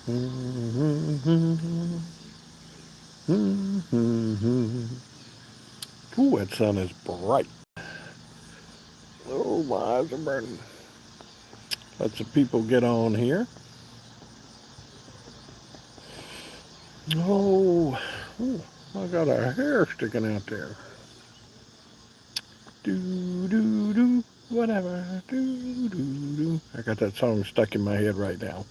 Ooh, that sun is bright. Oh, my eyes are burning. Let some people get on here. Oh, oh, I got a hair sticking out there. Do, do, do, whatever. Do, do, do. I got that song stuck in my head right now.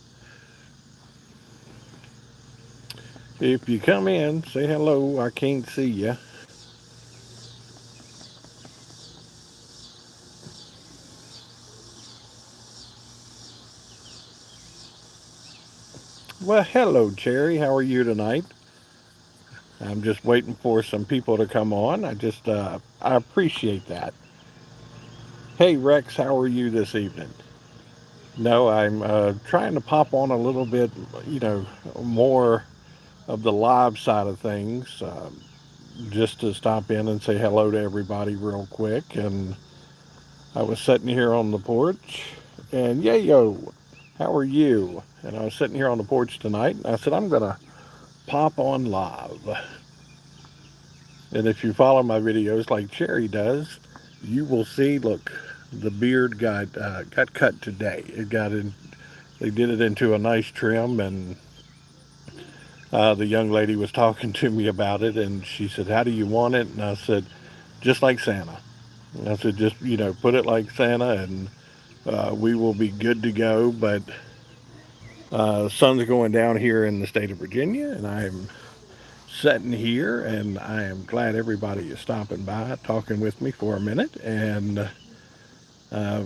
If you come in, say hello. I can't see you. Well, hello, Cherry. How are you tonight? I'm just waiting for some people to come on. I appreciate that. Hey, Rex, how are you this evening? No, I'm trying to pop on a little bit, you know, more of the live side of things, just to stop in and say hello to everybody real quick. And I was sitting here on the porch, and yeah, yo, how are you? And I was sitting here on the porch tonight, and I said, I'm going to pop on live. And if you follow my videos like Cherry does, you will see. Look, the beard got cut today. It got in. They did it into a nice trim, and the young lady was talking to me about it, and she said, "How do you want it?" And I said, "Just like Santa." And I said, "Just put it like Santa, and we will be good to go." But sun's going down here in the state of Virginia, and I'm sitting here, and I am glad everybody is stopping by, talking with me for a minute. And uh,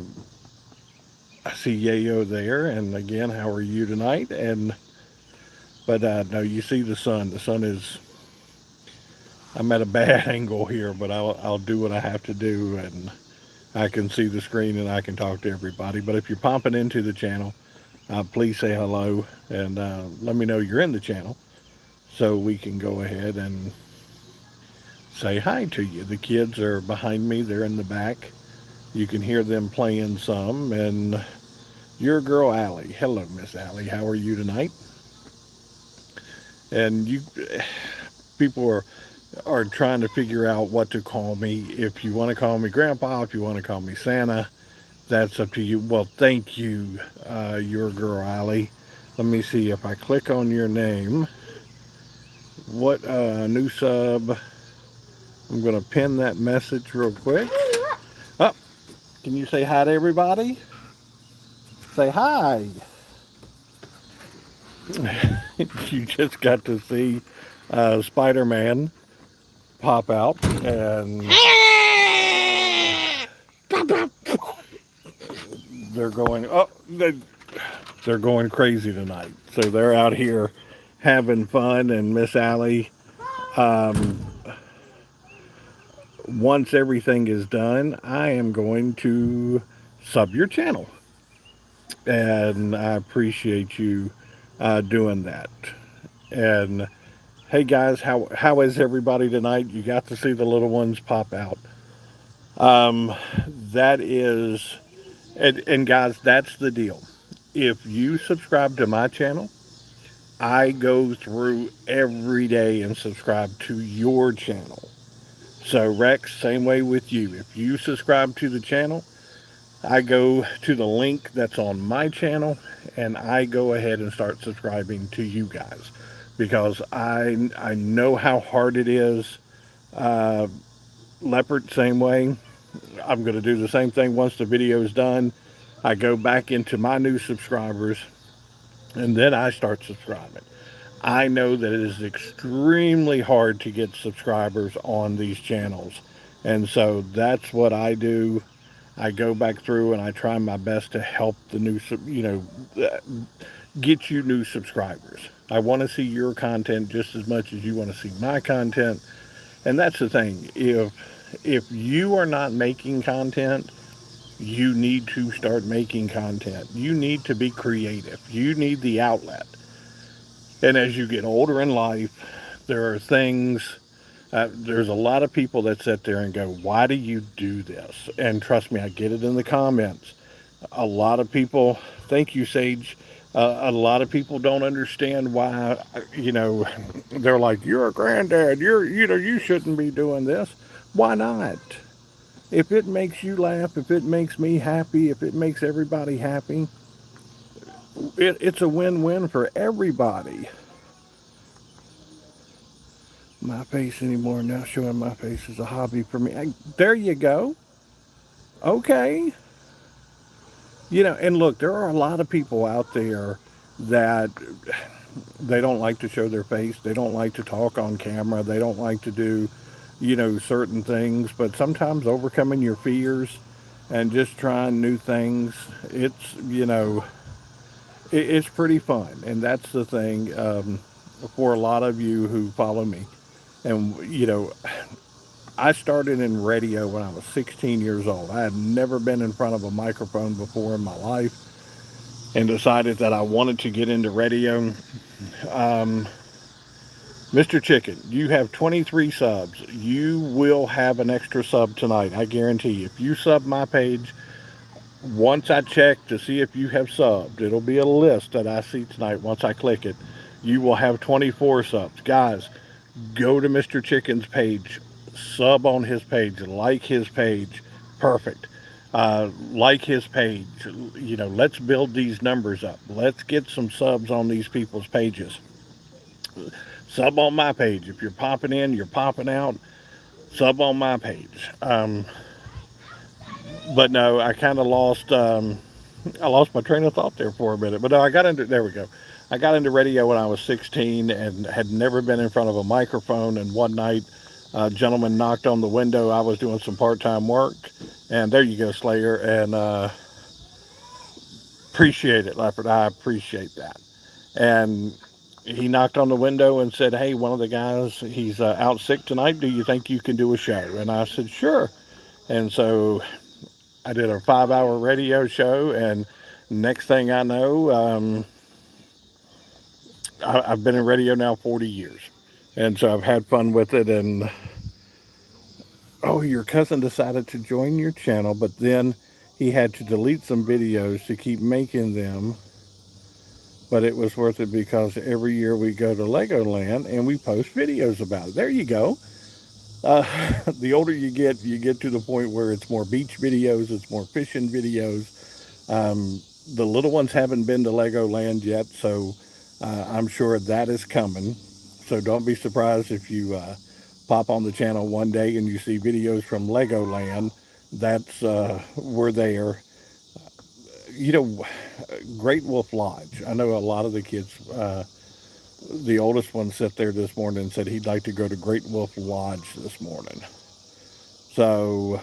I see Yayo there, and again, how are you tonight? And but no, you see the sun. The sun is. I'm at a bad angle here, but I'll do what I have to do, and I can see the screen and I can talk to everybody. But if you're popping into the channel, please say hello and let me know you're in the channel, so we can go ahead and say hi to you. The kids are behind me; they're in the back. You can hear them playing some, and your girl Allie. Hello, Miss Allie. How are you tonight? And you people are trying to figure out what to call me. If you want to call me Grandpa, if you want to call me Santa, that's up to you. Well, thank you, your girl Allie. Let me see if I click on your name. What new sub? I'm gonna pin that message real quick. Oh, can you say hi to everybody? Say hi. You just got to see Spider Man pop out, and they're going. They're going crazy tonight. So they're out here having fun. And Miss Allie, um, once everything is done, I am going to sub your channel, and I appreciate you doing that. And hey guys, how is everybody tonight? You got to see the little ones pop out. Um, that is, and guys, that's the deal. If you subscribe to my channel, I go through every day and subscribe to your channel. So Rex, same way with you. If you subscribe to the channel, I go to the link that's on my channel, and I go ahead and start subscribing to you guys, because I know how hard it is. Uh, Leopard, same way. I'm going to do the same thing once the video is done. I go back into my new subscribers, and then I start subscribing. I know that it is extremely hard to get subscribers on these channels. And so that's what I do. I go back through and I try my best to help the new, get you new subscribers. I want to see your content just as much as you want to see my content. And that's the thing. If you are not making content, you need to start making content. You need to be creative. You need the outlet. And as you get older in life, there are things, there's a lot of people that sit there and go, why do you do this? And trust me, I get it in the comments. A lot of people, thank you, Sage. A lot of people don't understand why, they're like, you're a granddad, you shouldn't be doing this. Why not? If it makes you laugh, if it makes me happy, if it makes everybody happy, it's a win-win for everybody. My face anymore now, showing my face is a hobby for me. There you go. Okay. And look, there are a lot of people out there that they don't like to show their face. They don't like to talk on camera. They don't like to do, certain things. But sometimes overcoming your fears and just trying new things, it's pretty fun. And that's the thing, for a lot of you who follow me. And, I started in radio when I was 16 years old. I had never been in front of a microphone before in my life and decided that I wanted to get into radio. Um, Mr. Chicken, you have 23 subs. You will have an extra sub tonight. I guarantee you. If you sub my page, once I check to see if you have subbed, it'll be a list that I see tonight. Once I click it, you will have 24 subs. Guys, go to Mr. Chicken's page, sub on his page, like his page. Perfect. Like his page. Let's build these numbers up. Let's get some subs on these people's pages. Sub on my page. If you're popping in, you're popping out. Sub on my page. But no, I kind of lost. I lost my train of thought there for a minute. But no, I got into. There we go. I got into radio when I was 16 and had never been in front of a microphone. And one night, a gentleman knocked on the window. I was doing some part-time work, and there you go, Slayer. And appreciate it, Leopard. I appreciate that. And he knocked on the window and said, "Hey, one of the guys, he's out sick tonight. Do you think you can do a show?" And I said, "Sure." And so I did a 5-hour radio show, and next thing I know, I've been in radio now 40 years, and so I've had fun with it. And oh, your cousin decided to join your channel, but then he had to delete some videos to keep making them. But it was worth it because every year we go to Legoland and we post videos about it. There you go. Uh, the older you get to the point where it's more beach videos, it's more fishing videos. The little ones haven't been to Legoland yet, so I'm sure that is coming. So don't be surprised if you pop on the channel one day and you see videos from Legoland. That's we're there. You know, Great Wolf Lodge. I know a lot of the kids. The oldest one sat there this morning and said he'd like to go to Great Wolf Lodge this morning. So,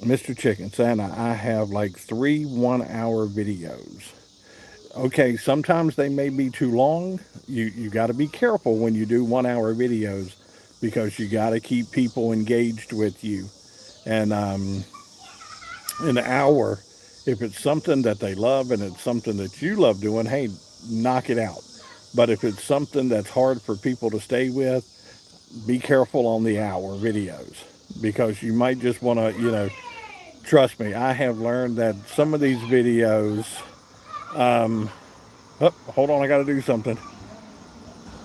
Mr. Chicken, Santa, I have like 3 1-hour videos. Okay, sometimes they may be too long. You got to be careful when you do 1-hour videos because you got to keep people engaged with you. And an hour, if it's something that they love and it's something that you love doing, hey, knock it out. But if it's something that's hard for people to stay with, be careful on the hour videos because you might just want to, trust me, I have learned that some of these videos, um, oh, hold on, I got to do something.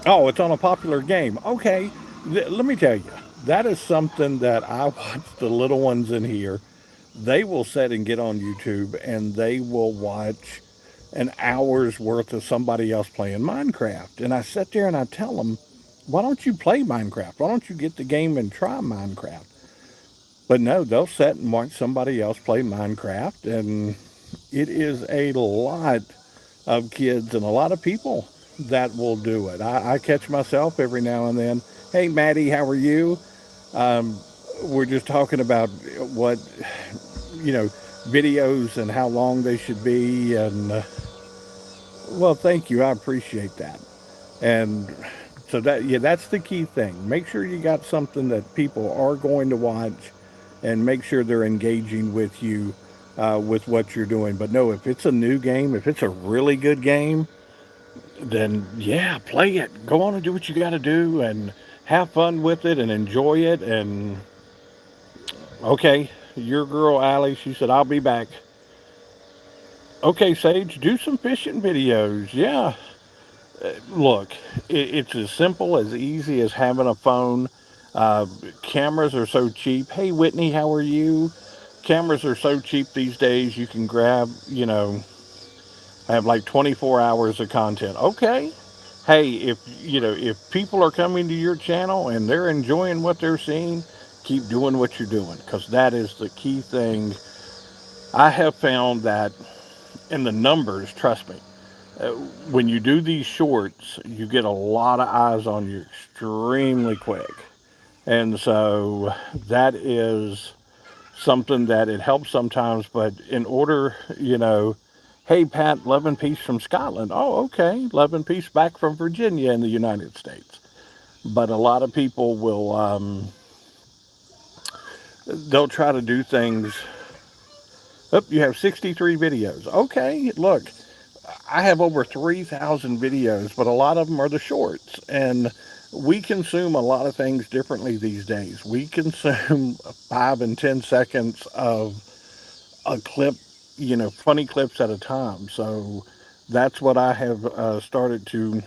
Oh, it's on a popular game. Okay, let me tell you, that is something that I watch the little ones in here. They will sit and get on YouTube and they will watch an hour's worth of somebody else playing Minecraft. And I sit there and I tell them, why don't you play Minecraft? Why don't you get the game and try Minecraft? But no, they'll sit and watch somebody else play Minecraft. And it is a lot of kids and a lot of people that will do it. I catch myself every now and then. Hey, Maddie, how are you? Um, we're just talking about what, you know, videos and how long they should be. And, well, thank you. I appreciate that. And so yeah, that's the key thing. Make sure you got something that people are going to watch and make sure they're engaging with you with what you're doing. But no, if it's a new game, if it's a really good game, then yeah, play it. Go on and do what you got to do and have fun with it and enjoy it. And okay, your girl Allie, she said, I'll be back. Okay, Sage, do some fishing videos. Yeah. Look, it's as simple as easy as having a phone. Uh, Cameras are so cheap. Hey, Whitney, how are you? Cameras are so cheap these days. You can grab, I have like 24 hours of content. Okay. Hey, if people are coming to your channel and they're enjoying what they're seeing, keep doing what you're doing because that is the key thing. I have found that in the numbers, trust me, uh, when you do these shorts, you get a lot of eyes on you extremely quick. And so that is something that it helps sometimes, but in order, hey, Pat, Love and Peace from Scotland. Oh, okay. Love and Peace back from Virginia in the United States. But a lot of people will, they'll try to do things. Oh, you have 63 videos. Okay, look, I have over 3,000 videos, but a lot of them are the shorts. And we consume a lot of things differently these days. We consume 5 and 10 seconds of a clip, funny clips at a time. So that's what I have started to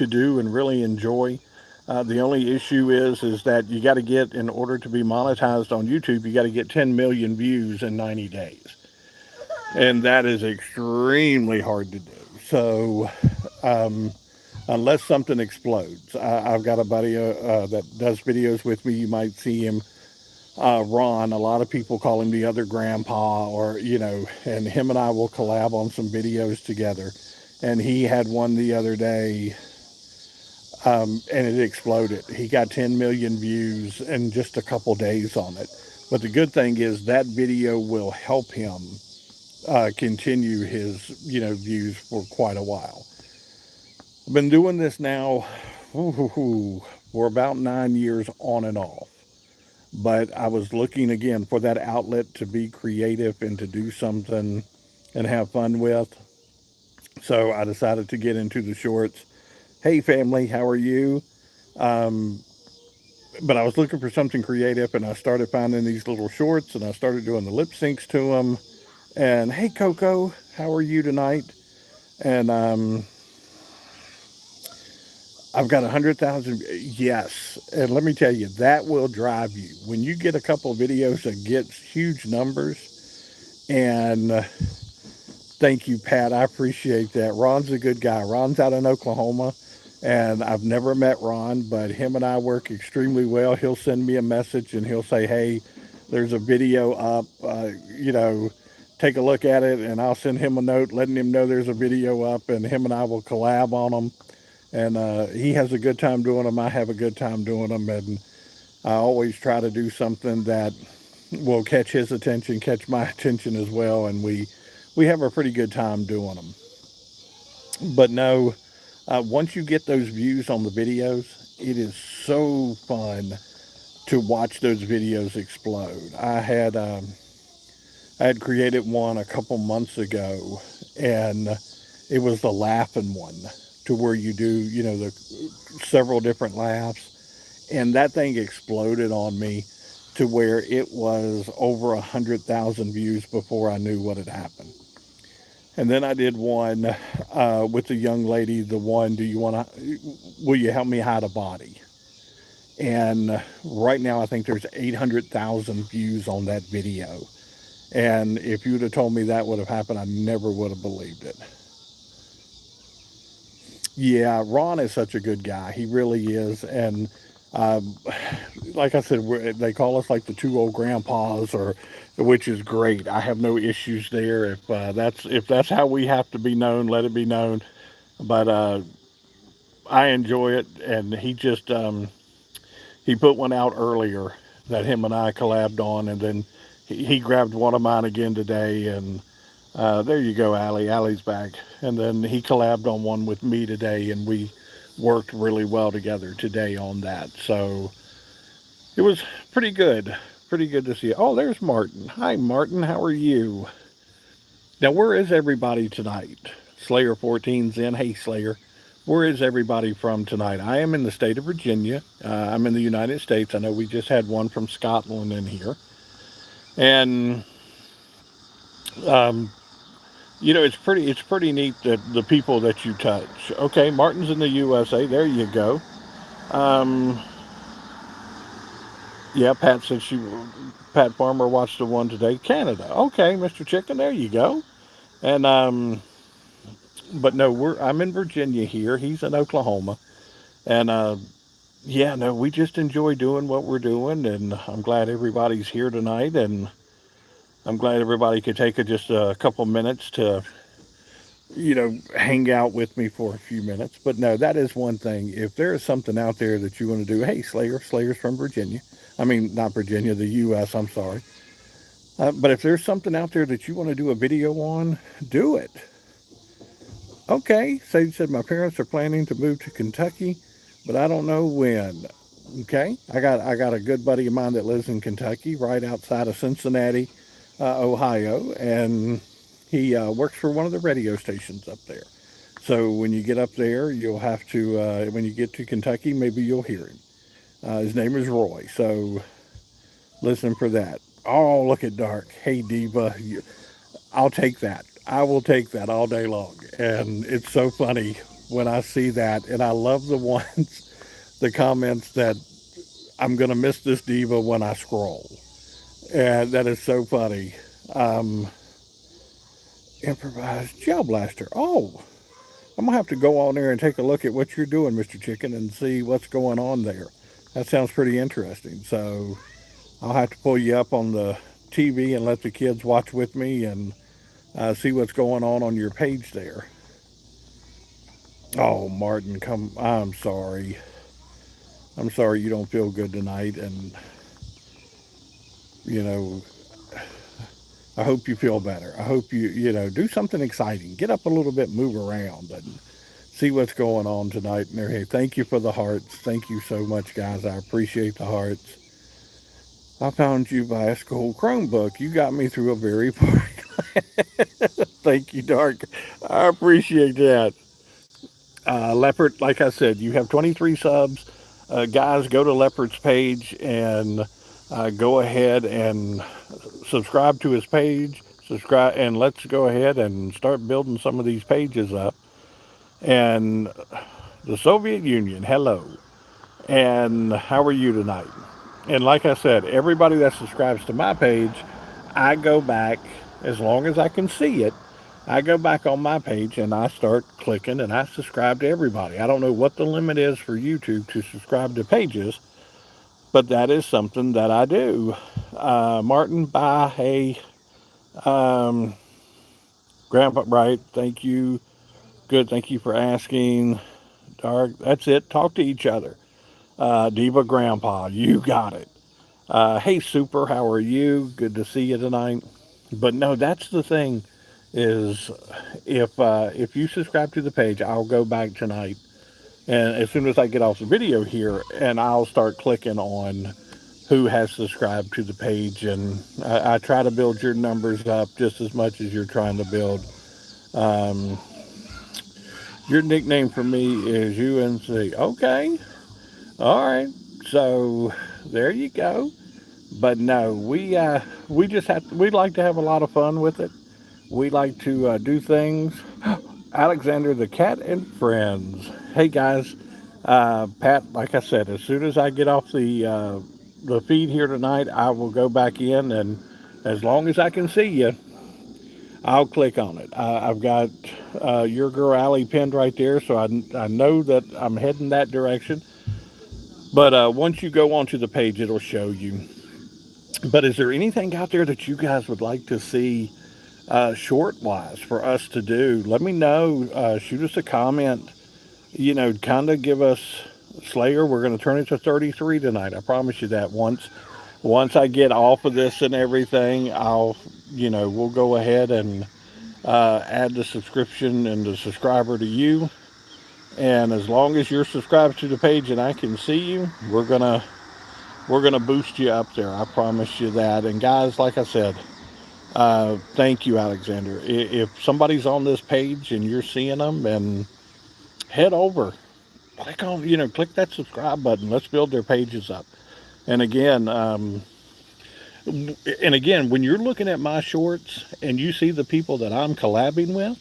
do and really enjoy. The only issue is that you got to get in order to be monetized on YouTube, you got to get 10 million views in 90 days, and that is extremely hard to do. So um, unless something explodes, I've got a buddy that does videos with me. You might see him, Ron. A lot of people call him the other grandpa, or and him and I will collab on some videos together. And he had one the other day, and it exploded. He got 10 million views in just a couple days on it. But the good thing is that video will help him continue his views for quite a while. I've been doing this now for about 9 years on and off. But I was looking again for that outlet to be creative and to do something and have fun with. So I decided to get into the shorts. Hey, family, how are you? Um, but I was looking for something creative, and I started finding these little shorts, and I started doing the lip syncs to them. And hey, Coco, how are you tonight? And I've got 100,000. Yes, and let me tell you, that will drive you when you get a couple of videos that gets huge numbers. And thank you, Pat. I appreciate that. Ron's a good guy. Ron's out in Oklahoma, and I've never met Ron, but him and I work extremely well. He'll send me a message and he'll say, "Hey, there's a video up. Take a look at it," and I'll send him a note letting him know there's a video up, and him and I will collab on them. And he has a good time doing them. I have a good time doing them, and I always try to do something that will catch his attention, catch my attention as well, and we have a pretty good time doing them. But no, once you get those views on the videos, it is so fun to watch those videos explode. I had created one a couple months ago, and it was the laughing one, to where you do the several different laughs, and that thing exploded on me to where it was over 100,000 views before I knew what had happened. And then I did one with the young lady. The one, will you help me hide a body? And right now, I think there's 800,000 views on that video. And if you'd have told me that would have happened, I never would have believed it. Yeah, Ron is such a good guy. He really is. And um, like I said, they call us like the two old grandpas, or which is great. I have no issues there. If that's how we have to be known, let it be known. But I enjoy it, and he put one out earlier that him and I collabed on, and then he grabbed one of mine again today, and there you go, Allie. Allie's back. And then he collabed on one with me today, and we worked really well together today on that. So it was pretty good. Pretty good to see you. Oh, there's Martin. Hi, Martin. How are you? Now, where is everybody tonight? Slayer 14's in. Hey, Slayer. Where is everybody from tonight? I am in the state of Virginia. I'm in the United States. I know we just had one from Scotland in here. And um, it's pretty neat that the people that you touch. Okay, Martin's in the USA. There you go. Um, yeah, Pat Farmer watched the one today. Canada. Okay, Mr. Chicken. There you go. And but no, I'm in Virginia here. He's in Oklahoma, and yeah, no, we just enjoy doing what we're doing, and I'm glad everybody's here tonight, and I'm glad everybody could take just a couple minutes to hang out with me for a few minutes. But no, that is one thing. If there is something out there that you want to do, hey, Slayer's from Virginia. I mean, not Virginia, the U.S. I'm sorry. But if there's something out there that you want to do a video on, do it. Okay, Sage said my parents are planning to move to Kentucky, but I don't know when. Okay, I got a good buddy of mine that lives in Kentucky, right outside of Cincinnati, Ohio, and he works for one of the radio stations up there. So when you get up there, you'll have to when you get to Kentucky, maybe you'll hear him. His name is Roy. So listen for that. Oh, look at Dark. Hey, Diva. I'll take that. I will take that all day long. And it's so funny when I see that. And I love the ones, the comments that I'm going to miss this diva when I scroll. And that is so funny. Um, Improvised gel blaster. Oh, I'm going to have to go on there and take a look at what you're doing, Mr. Chicken, and see what's going on there. That sounds pretty interesting. So I'll have to pull you up on the TV and let the kids watch with me and see what's going on your page there. Oh, Martin, come. I'm sorry. I'm sorry you don't feel good tonight. And, you know, I hope you feel better. I hope do something exciting. Get up a little bit, move around, and see what's going on tonight. And hey, thank you for the hearts. Thank you so much, guys. I appreciate the hearts. I found you by a school Chromebook. You got me through a very thank you, Dark. I appreciate that. Leopard, like I said, you have 23 subs. Guys, go to Leopard's page and go ahead and subscribe to his page. Subscribe, and let's go ahead and start building some of these pages up. And the Soviet Union, hello. And how are you tonight? And like I said, everybody that subscribes to my page, I go back as long as I can see it. I go back on my page and I start clicking and I subscribe to everybody. I don't know what the limit is for YouTube to subscribe to pages, but that is something that I do. Martin, bye. Hey, um, Grandpa, right? Thank you. Good. Thank you for asking. Dark. That's it. Talk to each other. Diva Grandpa, you got it. Hey, Super, how are you? Good to see you tonight. But no, that's the thing is if you subscribe to the page, I'll go back tonight, and as soon as I get off the video here, and I'll start clicking on who has subscribed to the page, and I try to build your numbers up just as much as you're trying to build. Um, your nickname for me is UNC. Okay, all right. So there you go. But no, we just we like to have a lot of fun with it. We like to do things. Alexander the Cat and Friends. Hey guys, Pat. Like I said, as soon as I get off the feed here tonight, I will go back in, and as long as I can see you, I'll click on it. I've got your girl Allie pinned right there, so I know that I'm heading that direction. But once you go onto the page, it'll show you. But is there anything out there that you guys would like to see short wise for us to do? Let me know. Shoot us a comment. Kind of give us Slayer. We're going to turn it to 33 tonight. I promise you that. Once I get off of this and everything, we'll go ahead and add the subscription and the subscriber to you. And as long as you're subscribed to the page and I can see you, we're gonna boost you up there. I promise you that. And guys, like I said, thank you, Alexander. If somebody's on this page and you're seeing them, and head over, click that subscribe button. Let's build their pages up. And again, And again, when you're looking at my shorts and you see the people that I'm collabing with,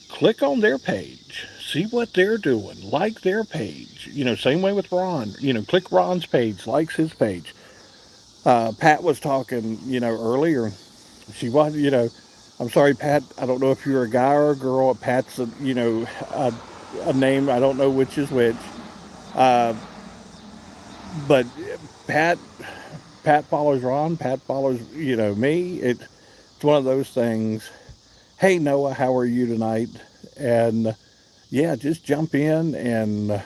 click on their page, see what they're doing, like their page. Same way with Ron. Click Ron's page, likes his page. Pat was talking, earlier. She was, I'm sorry, Pat. I don't know if you're a guy or a girl. Pat's a name. I don't know which is which. Uh, but Pat, Pat follows Ron. Pat follows, me. It's one of those things. Hey, Noah, how are you tonight? And yeah, just jump in and,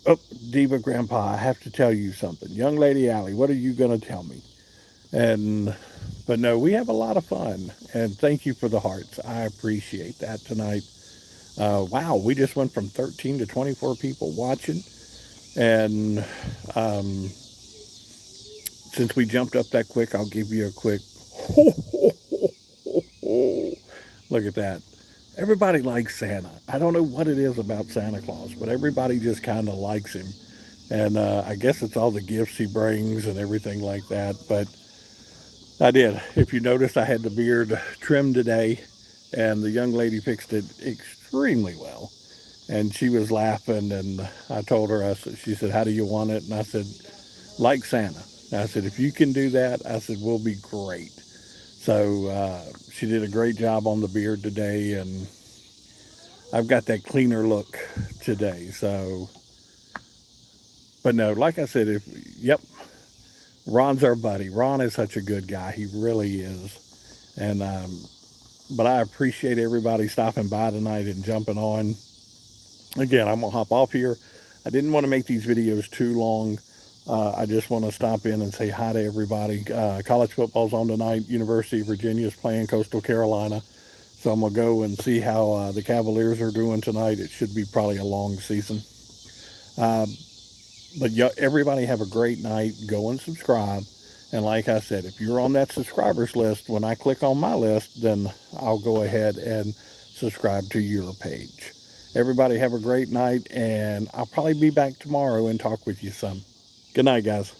oh, Diva Grandpa, I have to tell you something. Young Lady Allie, what are you going to tell me? And, but no, we have a lot of fun. And thank you for the hearts. I appreciate that tonight. Wow, we just went from 13 to 24 people watching. And since we jumped up that quick, I'll give you a quick. Look at that. Everybody likes Santa. I don't know what it is about Santa Claus, but everybody just kind of likes him. And I guess it's all the gifts he brings and everything like that. But I did. If you noticed, I had the beard trimmed today, and the young lady fixed it extremely well. And she was laughing, and I told her, she said, how do you want it? And I said, like Santa. And I said, if you can do that, I said, we'll be great. So she did a great job on the beard today, and I've got that cleaner look today. So, but no, like I said, yep, Ron's our buddy. Ron is such a good guy. He really is. And, but I appreciate everybody stopping by tonight and jumping on. Again, I'm going to hop off here. I didn't want to make these videos too long. I just want to stop in and say hi to everybody. College football's on tonight. University of Virginia is playing Coastal Carolina. So I'm going to go and see how the Cavaliers are doing tonight. It should be probably a long season. But everybody have a great night. Go and subscribe. And like I said, if you're on that subscribers list, when I click on my list, then I'll go ahead and subscribe to your page. Everybody have a great night, and I'll probably be back tomorrow and talk with you some. Good night, guys.